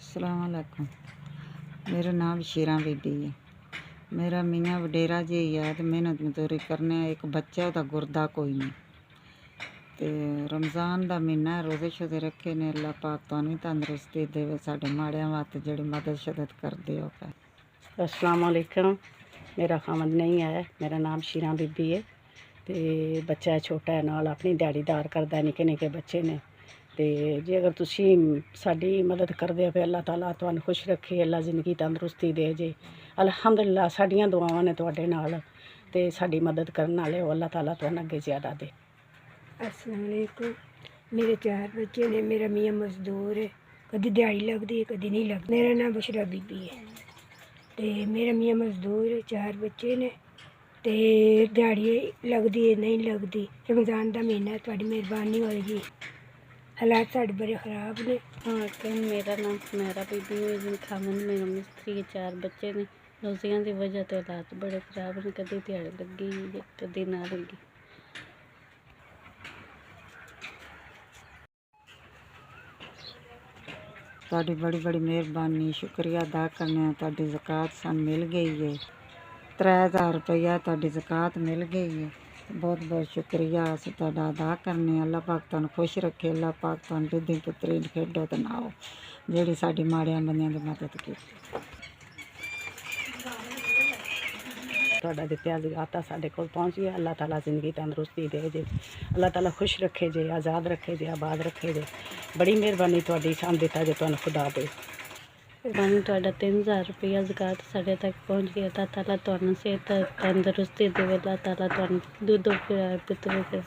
अस्सलाम वालेकुम। मेरा नाम शीरा बीबी है। मेरा मियाँ वडेरा जी याद मेहनत मजदूरी करने एक बच्चा ओहदा गुरदा कोई नहीं। ते रमज़ान दा महीना है, रोज़े शोज़े रखे ने। अल्लाह पाक तुहानू भी तंदरुस्ती देवे, साडे माड़ियां वास्ते जेह्ड़ी मदद शदद करदे हो। अस्सलाम वालेकुम। मेरा खामद नहीं है, मेरा नाम शीरा बीबी है। तो बच्चा छोटा है, नाल अपनी दिहाड़ीदार करदा, निक्के निक्के बच्चे ने। तो जे अगर तुसी साडी मदद करदे हो, अल्लाह ताला तुहानू खुश रखे, अल्लाह ज़िंदगी तंदरुस्ती दे जे। अल्हम्दुलिल्लाह साडियां दुआवां ने तुहाडे नाल, ते साडी मदद करन वाले हो, अल्लाह ताला तुहानू अगे ज़्यादा दे। अस्सलाम वालेकुम। मेरे 4 बच्चे ने। मेरा मियाँ मजदूर है, कभी दिहाड़ी लगती है कभी नहीं लगती। मेरा नाम बुशरा बीबी है। तो मेरा मियाँ मजदूर है, 4 बच्चे ने। तो दिहाड़ी लगती है नहीं लगती। रमज़ान का महीना है, थोड़ी मेहरबानी होएगी। हालात साढ़े बड़े ख़राब ने। हाँ, मेरा नाम सुनहरा बीबी है। खामन मेरा मिस्त्री है, 4 बच्चे ने। रोज़ियां की वजह तो हालात बड़े खराब ने, कभी दिहाड़ी लगी कभी ना लगी। तुहाडी बड़ी बड़ी मेहरबानी, शुक्रिया अदा करने। तुहाडी ज़कात सानू मिल गई है, 3000 रुपया तुहाडी ज़कात मिल गई है। बहुत बहुत शुक्रिया अस तुहाडा अदा करने। अल्लाह पाक तुहानू खुश रखे, अल्लाह पाक तुहानू रिद्धी पुत्तरी खेडो ते नाओ, जेह्ड़ी साडी माड़ियां बंदियां दी मदद कीती। तुहाडा दित्ता ज़कात साडे कोल पहुँच गया। अल्लाह ताला ज़िंदगी तंदरुस्ती दे जे, अल्लाह ताला खुश रखे जे, आज़ाद रखे जे, आबाद रखे जे। बड़ी मेहरबानी तुहाडी, सान दित्ता जे तुहानू खुदा दे। मेहरबानी तुहाडा 3000 रुपया ज़कात साडे तक पहुँच गया। अल्लाह ताला तुहानू सेहत तंदरुस्ती देवे, अल्लाह ताला तुहानू दुद्ध पुत्तर